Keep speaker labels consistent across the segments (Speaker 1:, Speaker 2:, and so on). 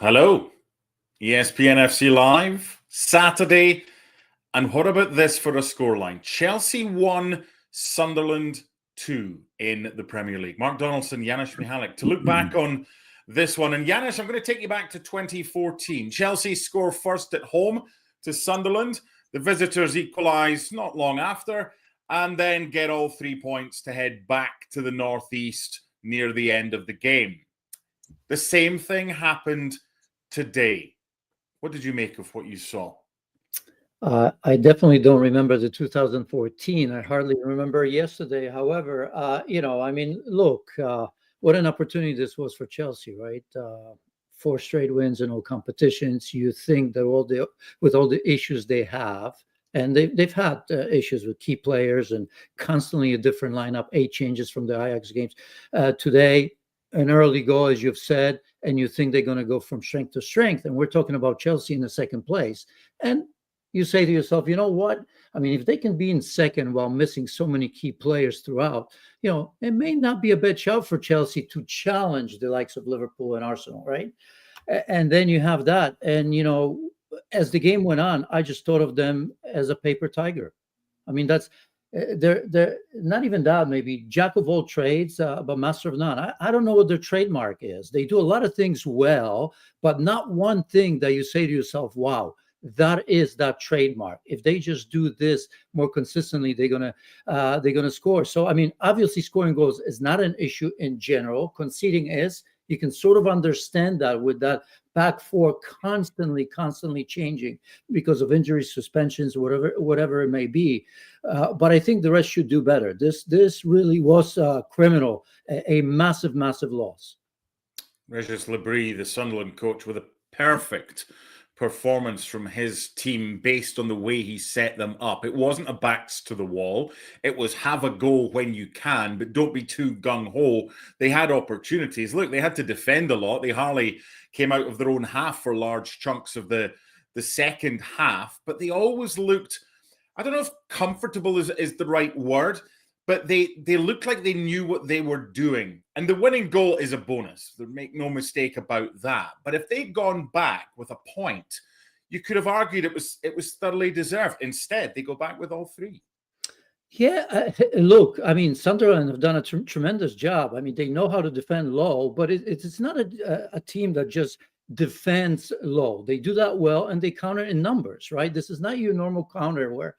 Speaker 1: Hello, ESPN FC Live, Saturday. And what about this for a scoreline? Chelsea 1, Sunderland 2 in the Premier League. Mark Donaldson, Janusz Mihalik. To look back on this one, and Janusz, I'm going to take you back to 2014. Chelsea score first at home to Sunderland. The visitors equalise not long after, and then get all 3 points to head back to the northeast near the end of the game. The same thing happened today. What did you make of what you saw?
Speaker 2: I definitely don't remember the 2014. I hardly remember yesterday. However, look, what an opportunity this was for Chelsea, right? 4 straight wins in all competitions. You think that with all the issues they have, and they've had issues with key players and constantly a different lineup, 8 changes from the Ajax games. Today, an early goal, as you've said, and you think they're going to go from strength to strength. And we're talking about Chelsea in the second place. And you say to yourself, you know what? I mean, if they can be in second while missing so many key players throughout, it may not be a bad shout for Chelsea to challenge the likes of Liverpool and Arsenal, right? And then you have that. And, as the game went on, I just thought of them as a paper tiger. I mean, they're not even that, maybe jack of all trades, but master of none. I don't know what their trademark is. They do a lot of things well, but not one thing that you say to yourself, wow, that is that trademark. If they just do this more consistently, they're gonna score. So I mean, obviously scoring goals is not an issue in general. Conceding is. You can sort of understand that with that back four constantly changing because of injuries, suspensions, whatever it may be. But I think the rest should do better. This really was criminal, a massive loss.
Speaker 1: Regis Lebris, the Sunderland coach, with a perfect performance from his team based on the way he set them up. It wasn't a backs to the wall. It was have a goal when you can, but don't be too gung-ho. They had opportunities. Look, they had to defend a lot. They hardly came out of their own half for large chunks of the second half, but they always looked, I don't know if comfortable is the right word, but they looked like they knew what they were doing. And the winning goal is a bonus. Make no mistake about that. But if they'd gone back with a point, you could have argued it was thoroughly deserved. Instead, they go back with all 3.
Speaker 2: Yeah, look, I mean, Sunderland have done a tremendous job. I mean, they know how to defend low, but it's not a team that just defends low. They do that well, and they counter in numbers, right? This is not your normal counter where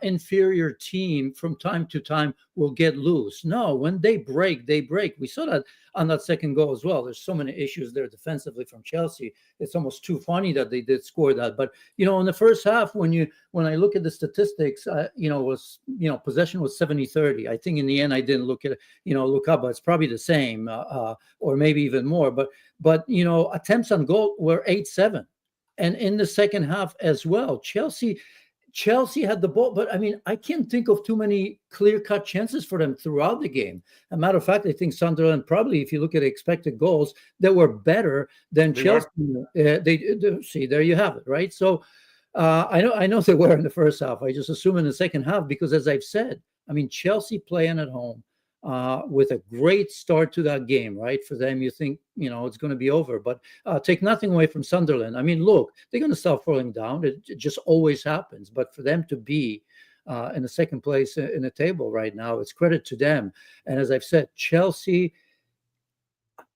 Speaker 2: inferior team from time to time will get loose. No, when they break, they break. We saw that on that second goal as well. There's so many issues there defensively from Chelsea. It's almost too funny that they did score that. But in the first half, when I look at the statistics, possession was 70-30. I think in the end I didn't look up, but it's probably the same, or maybe even more. But attempts on goal were 8-7, and in the second half as well, Chelsea had the ball, but I mean, I can't think of too many clear-cut chances for them throughout the game. As a matter of fact, I think Sunderland probably, if you look at expected goals, they were better than Chelsea. They see, there you have it, right? So I know they were in the first half. I just assume in the second half because, as I've said, I mean, Chelsea playing at home with a great start to that game, right? For them, you think, it's going to be over. But take nothing away from Sunderland. I mean, look, they're going to start falling down. It just always happens. But for them to be in the second place in the table right now, it's credit to them. And as I've said, Chelsea,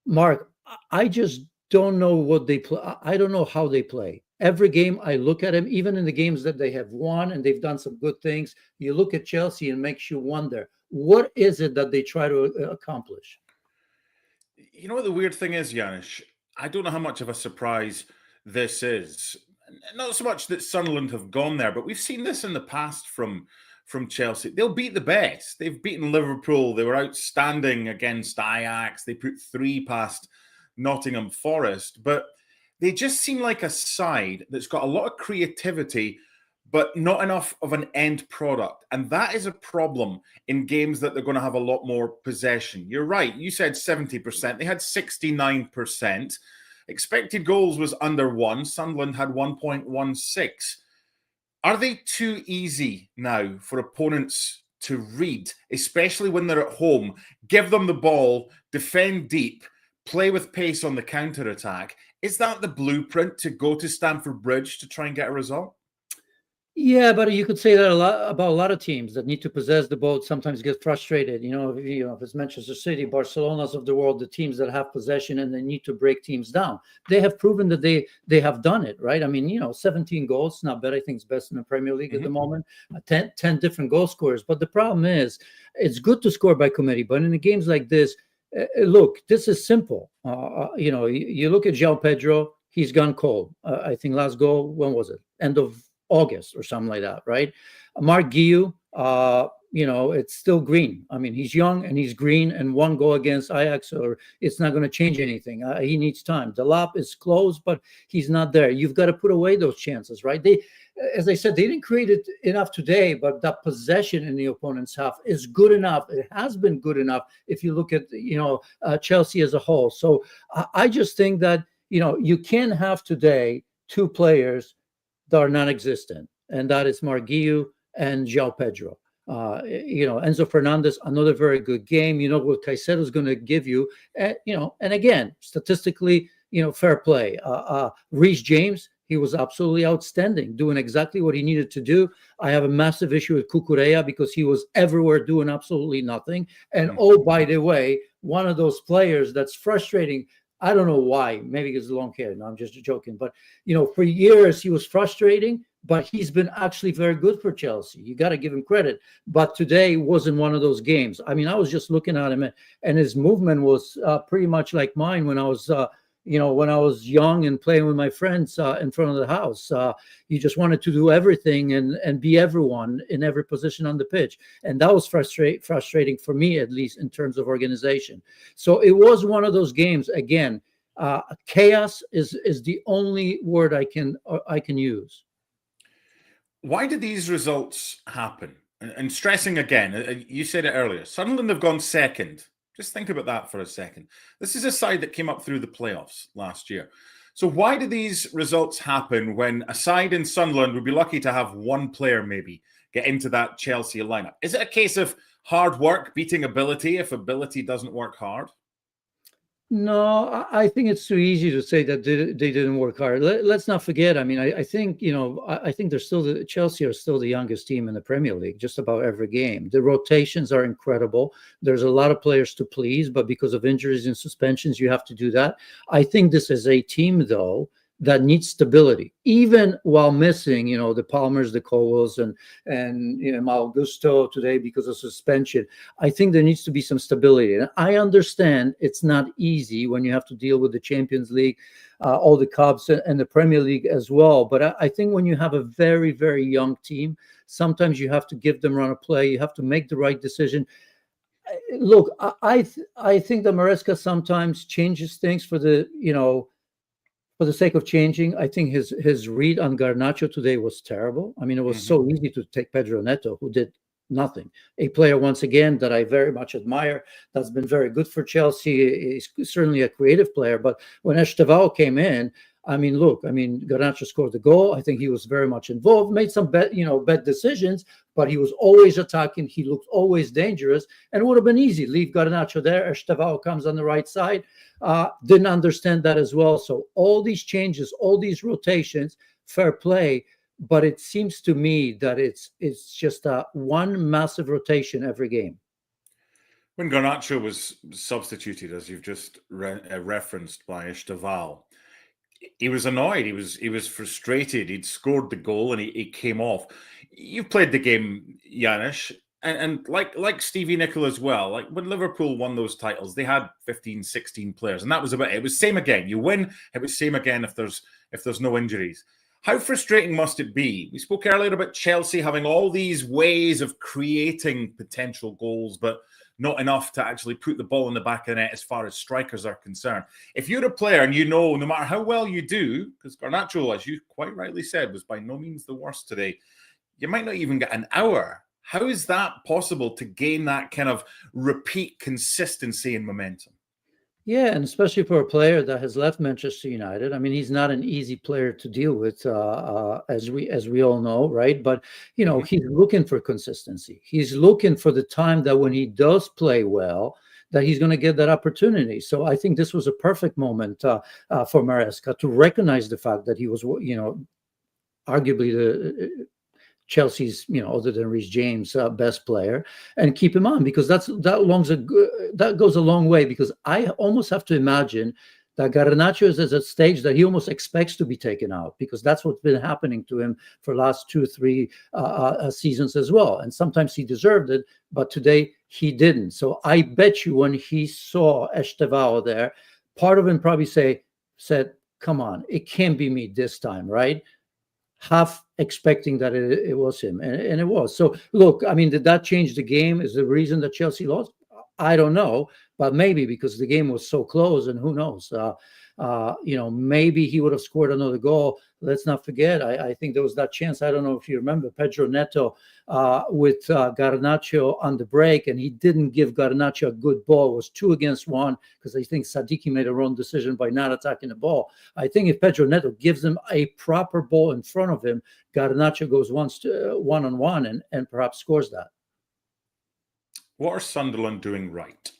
Speaker 2: Mark, I just don't know what they play. I don't know how they play. Every game I look at them, even in the games that they have won and they've done some good things, you look at Chelsea and it makes you wonder, what is it that they try to accomplish?
Speaker 1: You know what the weird thing is, Janusz? I don't know how much of a surprise this is. Not so much that Sunderland have gone there, but we've seen this in the past from Chelsea. They'll beat the best. They've beaten Liverpool. They were outstanding against Ajax. They put 3 past Nottingham Forest. But they just seem like a side that's got a lot of creativity, but not enough of an end product. And that is a problem in games that they're going to have a lot more possession. You're right. You said 70%. They had 69%. Expected goals was under 1. Sunderland had 1.16. Are they too easy now for opponents to read, especially when they're at home? Give them the ball, defend deep, play with pace on the counter-attack, Is that the blueprint to go to Stamford Bridge to try and get a result?
Speaker 2: Yeah, but you could say that a lot about a lot of teams that need to possess the ball sometimes get frustrated. If it's Manchester City, Barcelona's of the world, the teams that have possession and they need to break teams down. They have proven that they have done it, right? I mean, 17 goals, not bad. I think it's best in the Premier League at the moment. 10 different goal scorers. But the problem is, it's good to score by committee, but in the games like this, look, this is simple. You look at João Pedro, he's gone cold. I think last goal, when was it? End of August or something like that, right? Mark Guiu, it's still green. I mean, he's young and he's green, and one goal against Ajax, or it's not going to change anything. He needs time. The lap is closed, but he's not there. You've got to put away those chances, right? As I said, they didn't create it enough today, but that possession in the opponent's half is good enough. It has been good enough if you look at, Chelsea as a whole. So I just think that, you can have today two players that are non-existent, and that is Mark Guiu and João Pedro. Enzo Fernandez, another very good game. You know what Caicedo's going to give you, and again, statistically, fair play. Reece James, he was absolutely outstanding, doing exactly what he needed to do. I have a massive issue with Cucurella because he was everywhere doing absolutely nothing. And oh, by the way, one of those players that's frustrating. I don't know why. Maybe it's long hair. No, I'm just joking. But, for years he was frustrating, but he's been actually very good for Chelsea. You got to give him credit. But today wasn't one of those games. I mean, I was just looking at him, and his movement was pretty much like mine when I was, when I was young and playing with my friends in front of the house. You just wanted to do everything and be everyone in every position on the pitch. And that was frustrating for me, at least in terms of organization. So it was one of those games. Again, chaos is the only word I can use.
Speaker 1: Why did these results happen? And stressing again, you said it earlier, Sunderland have gone second. Just think about that for a second. This is a side that came up through the playoffs last year. So why do these results happen when a side in Sunderland would be lucky to have one player maybe get into that Chelsea lineup? Is it a case of hard work beating ability if ability doesn't work hard?
Speaker 2: No, I think it's too easy to say that they didn't work hard. Let's not forget. I mean, I think, I think they're still Chelsea are still the youngest team in the Premier League, just about every game. The rotations are incredible. There's a lot of players to please, but because of injuries and suspensions, you have to do that. I think this is a team, though, that needs stability, even while missing, the Palmers, the Colwells, and Mal Gusto today because of suspension. I think there needs to be some stability. And I understand it's not easy when you have to deal with the Champions League, all the cups, and the Premier League as well. But I think when you have a very, very young team, sometimes you have to give them run of play. You have to make the right decision. Look, I think that Maresca sometimes changes things for the sake of changing. I think his read on Garnacho today was terrible. I mean, it was so easy to take Pedro Neto, who did nothing. A player, once again, that I very much admire, that's been very good for Chelsea. He's certainly a creative player. But when Esteval came in, Garnacho scored the goal. I think he was very much involved, made some bad decisions, but he was always attacking. He looked always dangerous, and it would have been easy. Leave Garnacho there. Esteval comes on the right side. Didn't understand that as well. So all these changes, all these rotations, fair play. But it seems to me that it's just one massive rotation every game.
Speaker 1: When Garnacho was substituted, as you've just referenced, by Esteval, he was annoyed. He was frustrated. He'd scored the goal and he came off. You've played the game, Janusz, and like Stevie Nicol as well. Like when Liverpool won those titles, they had 15, 16 players, and that was about it. It was same again. You win, it was same again if there's no injuries. How frustrating must it be? We spoke earlier about Chelsea having all these ways of creating potential goals, but not enough to actually put the ball in the back of the net as far as strikers are concerned. If you're a player and no matter how well you do, because Garnacho, as you quite rightly said, was by no means the worst today, you might not even get an hour. How is that possible to gain that kind of repeat consistency and momentum?
Speaker 2: Yeah, and especially for a player that has left Manchester United. I mean, he's not an easy player to deal with, as we all know, right? But he's looking for consistency. He's looking for the time that when he does play well, that he's going to get that opportunity. So I think this was a perfect moment for Maresca to recognize the fact that he was, arguably the Chelsea's, other than Reece James, best player, and keep him on, because that goes a long way. Because I almost have to imagine that Garnacho is at a stage that he almost expects to be taken out, because that's what's been happening to him for the last 2-3 seasons as well. And sometimes he deserved it, but today he didn't. So I bet you when he saw Estevao there, part of him probably said, "Come on, it can't be me this time, right?" Half expecting that it was him, and it was. So look, I mean, did that change the game? Is the reason that Chelsea lost? I don't know, but maybe because the game was so close, and who knows? Maybe he would have scored another goal. Let's not forget, I think there was that chance. I don't know if you remember Pedro Neto with Garnacho on the break, and he didn't give Garnacho a good ball. It was 2 against 1 because I think Sadiki made a wrong decision by not attacking the ball. I think if Pedro Neto gives him a proper ball in front of him, Garnacho goes one-on-one and perhaps scores that.
Speaker 1: What are Sunderland doing right?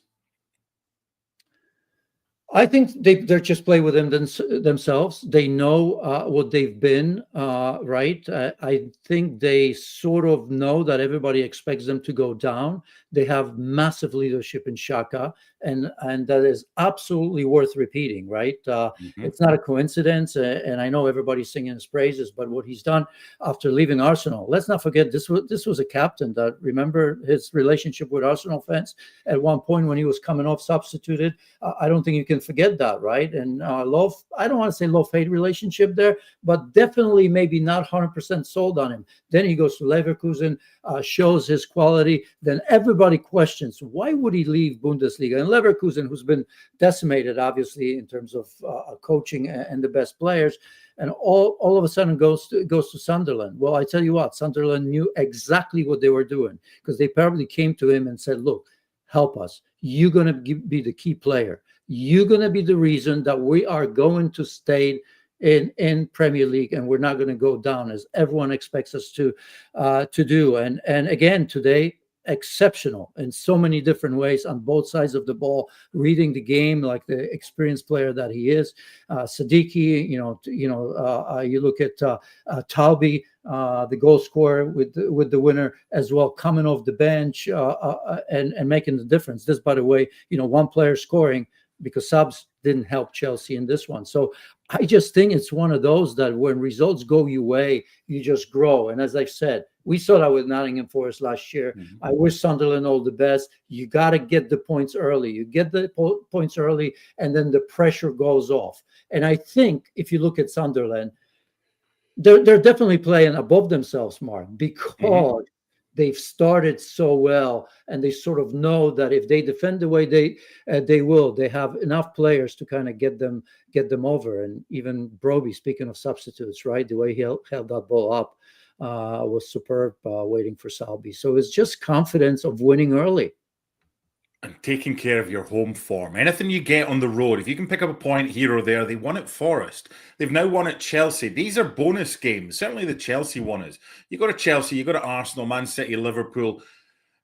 Speaker 2: I think they're just play within themselves. They know what they've been, right? I think they sort of know that everybody expects them to go down. They have massive leadership in Xhaka, and that is absolutely worth repeating, right? It's not a coincidence, and I know everybody's singing his praises, but what he's done after leaving Arsenal, let's not forget, this was a captain that, remember his relationship with Arsenal fans at one point when he was coming off substituted. I don't think you can forget that, right? And I don't want to say love-hate relationship there, but definitely maybe not 100% sold on him. Then he goes to Leverkusen, shows his quality. Then everybody questions, why would he leave Bundesliga? And Leverkusen, who's been decimated, obviously, in terms of coaching and the best players, and all of a sudden goes to Sunderland. Well, I tell you what, Sunderland knew exactly what they were doing, because they probably came to him and said, look, help us. You're going to be the key player. You're going to be the reason that we are going to stay in Premier League, and we're not going to go down as everyone expects us to do. And again, today, exceptional in so many different ways on both sides of the ball, reading the game like the experienced player that he is. Sadiki, you look at Taubi, the goal scorer with the winner as well, coming off the bench and making the difference. This, by the way, one player scoring, because subs didn't help Chelsea in this one. So I just think it's one of those that when results go your way, you just grow. And as I've said, we saw that with Nottingham Forest last year. I wish Sunderland all the best. You got to get the points early. You get the points early, and then the pressure goes off. And I think if you look at Sunderland, they're definitely playing above themselves, Mark, because they've started so well, and they sort of know that if they defend the way they will, they have enough players to kind of get them over. And even Broby, speaking of substitutes, right, the way he held that ball up was superb, waiting for Salby. So it's just confidence of winning early.
Speaker 1: And taking care of your home form. Anything you get on the road, if you can pick up a point here or there, they won at Forest. They've now won at Chelsea. These are bonus games. Certainly the Chelsea one is. You go to Chelsea, you go to Arsenal, Man City, Liverpool,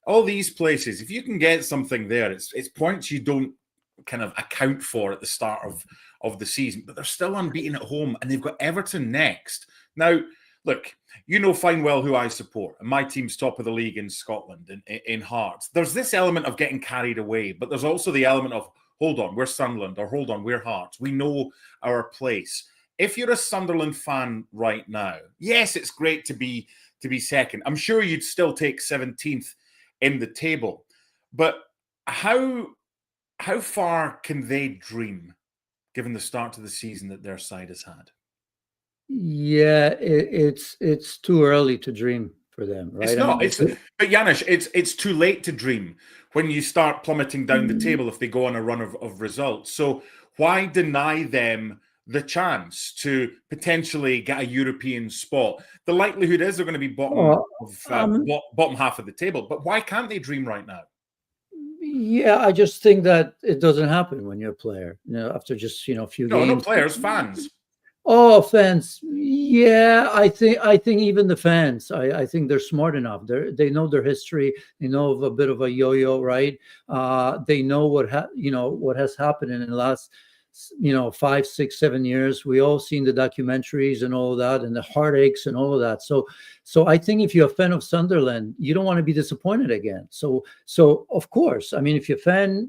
Speaker 1: all these places. If you can get something there, it's points you don't kind of account for at the start of the season, but they're still unbeaten at home, and they've got Everton next. Now, look, you know fine well who I support, and my team's top of the league in Scotland, in Hearts. There's this element of getting carried away, but there's also the element of, hold on, we're Sunderland, or hold on, we're Hearts. We know our place. If you're a Sunderland fan right now, yes, it's great to be second. I'm sure you'd still take 17th in the table, but how far can they dream, given the start to the season that their side has had?
Speaker 2: Yeah, it's too early to dream for them, right?
Speaker 1: It's not. But Janusz, it's too late to dream when you start plummeting down the table if they go on a run of results. So why deny them the chance to potentially get a European spot? The likelihood is they're going to be bottom half of the table. But why can't they dream right now?
Speaker 2: Yeah, I just think that it doesn't happen when you're a player. After just a few games.
Speaker 1: No players, fans.
Speaker 2: Oh, fans. Yeah, I think even the fans, I think they're smart enough. They know their history. They know of a bit of a yo-yo, right? They know what has happened in the last 5, 6, 7 years. We all seen the documentaries and all of that, and the heartaches and all of that. So I think if you're a fan of Sunderland, you don't want to be disappointed again. So of course, I mean, if you're a fan,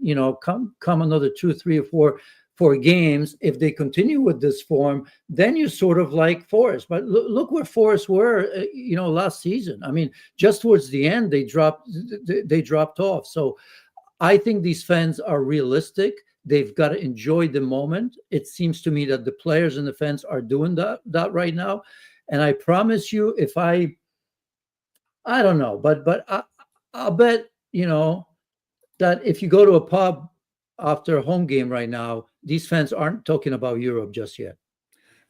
Speaker 2: come another 2, 3, or 4 games. If they continue with this form, then you sort of like Forest. But look where Forest were, last season. I mean, just towards the end, they dropped off. So I think these fans are realistic. They've got to enjoy the moment. It seems to me that the players and the fans are doing that right now. And I promise you, if I don't know, but I'll bet that if you go to a pub after a home game right now, these fans aren't talking about Europe just yet.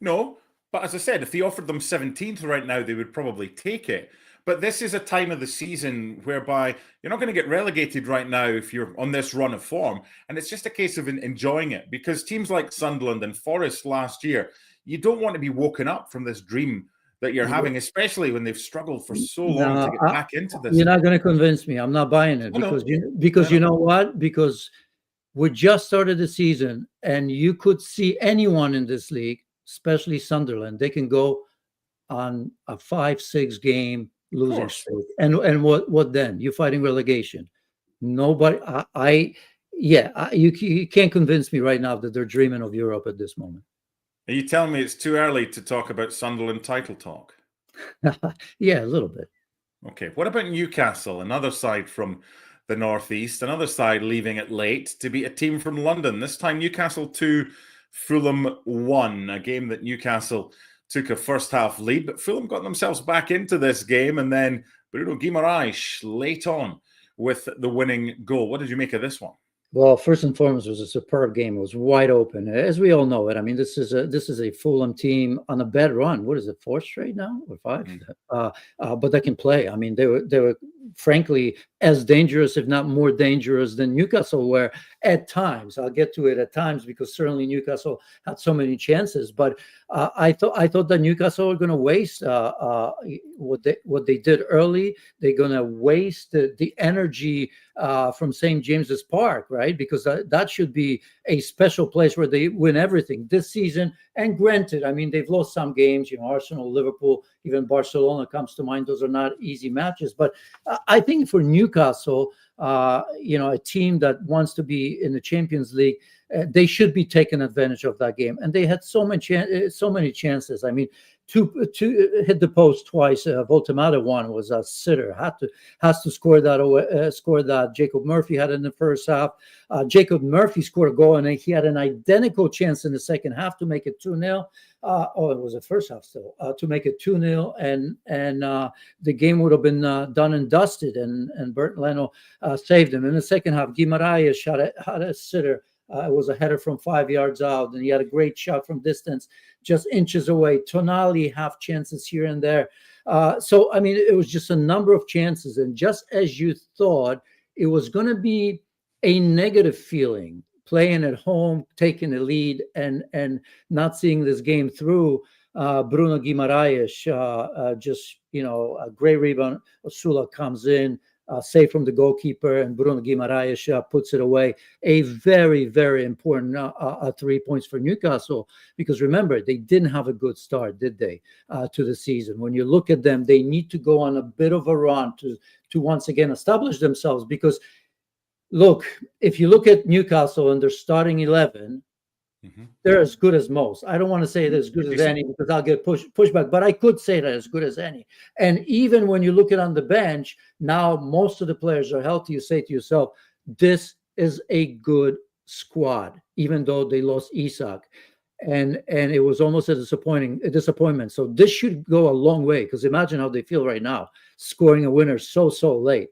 Speaker 1: No, but as I said, if they offered them 17th right now, they would probably take it. But this is a time of the season whereby you're not going to get relegated right now if you're on this run of form. And it's just a case of enjoying it, because teams like Sunderland and Forest last year, you don't want to be woken up from this dream that you're having, especially when they've struggled for so long to get back into this.
Speaker 2: You're not going to convince me. I'm not buying it because you know what? Because we just started the season, and you could see anyone in this league, especially Sunderland, they can go on a 5, 6 game losing streak. And what then? You're fighting relegation. Nobody. You can't convince me right now that they're dreaming of Europe at this moment.
Speaker 1: Are you telling me it's too early to talk about Sunderland title talk?
Speaker 2: Yeah, a little bit.
Speaker 1: Okay. What about Newcastle? Another side from the Northeast, another side leaving it late to beat a team from London. This time Newcastle 2, Fulham 1, a game that Newcastle took a first half lead, but Fulham got themselves back into this game, and then Bruno Guimaraes late on with the winning goal. What did you make of this one?
Speaker 2: Well, first and foremost, it was a superb game. It was wide open, as we all know it. I mean, this is a Fulham team on a bad run. What is it, 4 straight now or 5? But they can play. I mean, they were frankly as dangerous, if not more dangerous, than Newcastle were at times. I'll get to it at times, because certainly Newcastle had so many chances. But I thought that Newcastle were going to waste what they did early. They're going to waste the energy from St. James's Park, right? Because that should be a special place where they win everything this season. And granted, I mean, they've lost some games, Arsenal, Liverpool, even Barcelona comes to mind. Those are not easy matches. But I think for Newcastle, a team that wants to be in the Champions League, they should be taking advantage of that game. And they had so many chances. I mean, to hit the post twice. Voltemata one was a sitter. Has to score that. Score that. Jacob Murphy had in the first half. Jacob Murphy scored a goal, and he had an identical chance in the second half to make it 2-0. It was the first half still, to make it 2-0, and the game would have been done and dusted. And Bert Leno saved him in the second half. Guimaraes had a sitter. It was a header from 5 yards out, and he had a great shot from distance, just inches away. Tonali half chances here and there. So, I mean, it was just a number of chances. And just as you thought it was going to be a negative feeling, playing at home, taking the lead, and not seeing this game through, Bruno Guimaraes, just, a great rebound. Osula comes in, save from the goalkeeper, and Bruno Guimaraes puts it away. A very, very important 3 points for Newcastle, because remember, they didn't have a good start, did they, to the season? When you look at them, they need to go on a bit of a run to once again establish themselves, because look, if you look at Newcastle and their starting 11, they're as good as most. I don't want to say they're as good as any, because I'll get pushback, but I could say that as good as any. And even when you look at on the bench, now most of the players are healthy. You say to yourself, this is a good squad, even though they lost Isak. And it was almost a disappointment. So this should go a long way, because imagine how they feel right now, scoring a winner so late.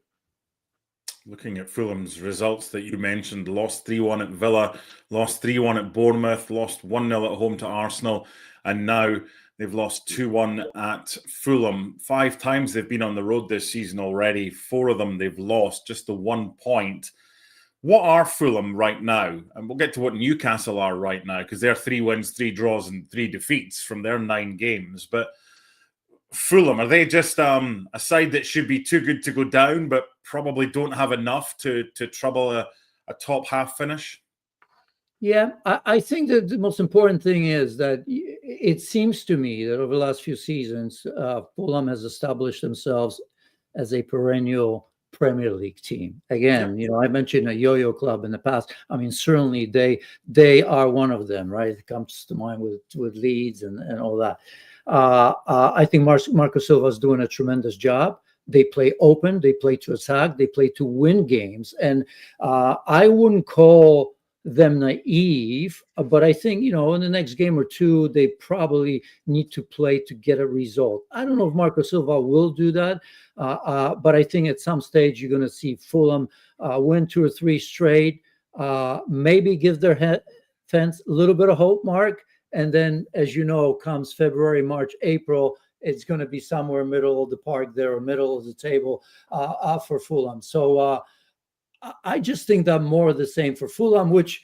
Speaker 1: Looking at Fulham's results that you mentioned, lost 3-1 at Villa, lost 3-1 at Bournemouth, lost 1-0 at home to Arsenal, and now they've lost 2-1 at Fulham. 5 times they've been on the road this season already. 4 of them they've lost, just the 1 point. What are Fulham right now? And we'll get to what Newcastle are right now, because they're 3 wins, 3 draws, and 3 defeats from their 9 games. But Fulham, are they just a side that should be too good to go down, but probably don't have enough to trouble a top half finish?
Speaker 2: Yeah, I think that the most important thing is that it seems to me that over the last few seasons, Fulham has established themselves as a perennial Premier League team. Again, I mentioned a yo-yo club in the past. I mean, certainly they are one of them, right? It comes to mind with Leeds and all that. I think Marco Silva is doing a tremendous job. They play open, they play to attack, they play to win games. And I wouldn't call them naive, but I think, in the next game or two, they probably need to play to get a result. I don't know if Marco Silva will do that, but I think at some stage you're going to see Fulham win 2 or 3 straight, maybe give their fans a little bit of hope, Mark. And then, as you know, comes February, March, April, it's going to be somewhere middle of the park there, or middle of the table for Fulham. So I just think that more of the same for Fulham, which,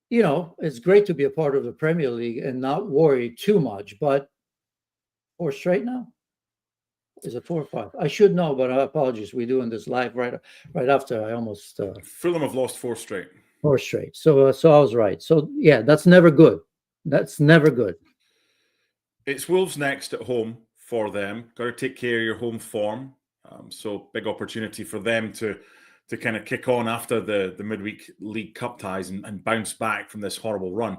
Speaker 2: it's great to be a part of the Premier League and not worry too much. But 4 straight now? Is it 4 or 5? I should know, but apologies. We're doing this live right after I almost...
Speaker 1: Fulham have lost 4 straight.
Speaker 2: 4 straight. So I was right. So, yeah, that's never good. That's never good.
Speaker 1: It's Wolves next at home for them. Got to take care of your home form. So big opportunity for them to kind of kick on after the midweek League Cup ties and bounce back from this horrible run.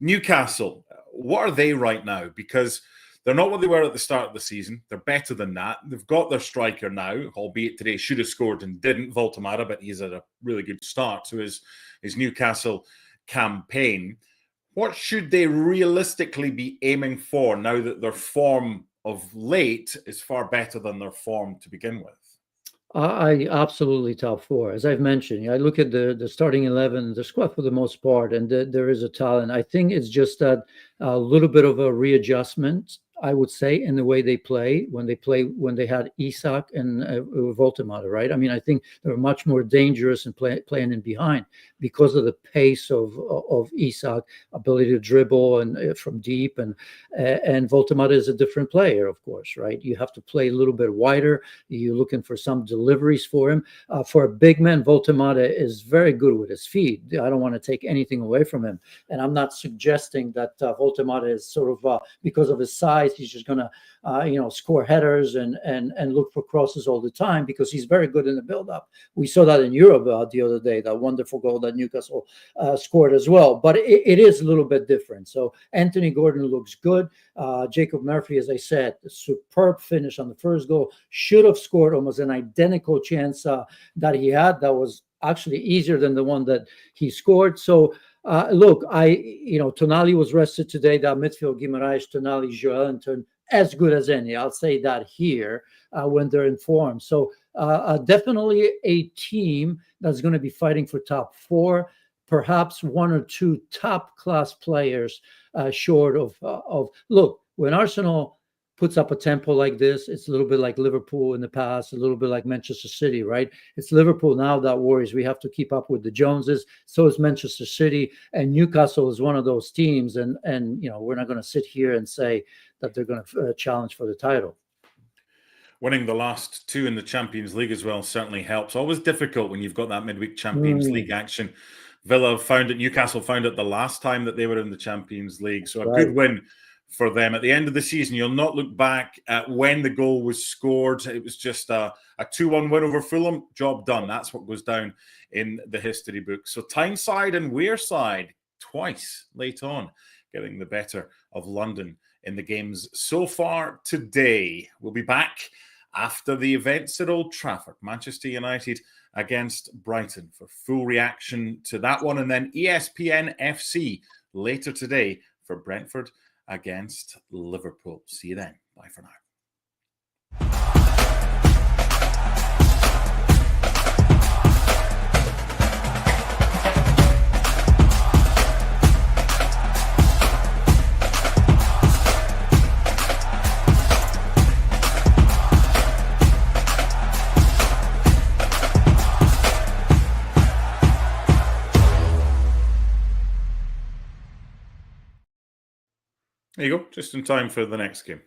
Speaker 1: Newcastle, what are they right now? Because they're not what they were at the start of the season. They're better than that. They've got their striker now, albeit today should have scored and didn't, Voltemada, but he's at a really good start to his Newcastle campaign. What should they realistically be aiming for now that their form of late is far better than their form to begin with?
Speaker 2: I absolutely top 4. As I've mentioned, I look at the starting 11, the squad for the most part, and there is a talent. I think it's just that a little bit of a readjustment, I would say, in the way they play when they had Isak and Voltemada, right? I mean, I think they were much more dangerous in playing in behind because of the pace of Isak, ability to dribble and from deep, and Voltemada is a different player, of course, right? You have to play a little bit wider. You're looking for some deliveries for him. For a big man, Voltemada is very good with his feet. I don't want to take anything away from him, and I'm not suggesting that Voltemada is sort of because of his size. He's just going to, score headers and look for crosses all the time, because he's very good in the build-up. We saw that in Europe the other day, that wonderful goal that Newcastle scored as well. But it is a little bit different. So Anthony Gordon looks good. Jacob Murphy, as I said, a superb finish on the first goal. Should have scored almost an identical chance that he had. That was actually easier than the one that he scored. So look, Tonali was rested today. That midfield, Guimaraes, Tonali, Joelinton, as good as any. I'll say that here when they're in form. So definitely a team that's going to be fighting for top 4, perhaps 1 or 2 top class players short of. Look, when Arsenal puts up a tempo like this, it's a little bit like Liverpool in the past, a little bit like Manchester City, right? It's Liverpool now that worries. We have to keep up with the Joneses. So is Manchester City, and Newcastle is one of those teams. And we're not going to sit here and say that they're going to challenge for the title.
Speaker 1: Winning the last 2 in the Champions League as well certainly helps. Always difficult when you've got that midweek Champions League action. Villa found it, Newcastle found it the last time that they were in the Champions League. So a good win for them. At the end of the season, you'll not look back at when the goal was scored. It was just a 2-1 win over Fulham. Job done. That's what goes down in the history book. So Tyneside and Wearside twice late on, getting the better of London in the games so far today. We'll be back after the events at Old Trafford. Manchester United against Brighton for full reaction to that one. And then ESPN FC later today for Brentford against Liverpool. See you then. Bye for now. There you go, just in time for the next game.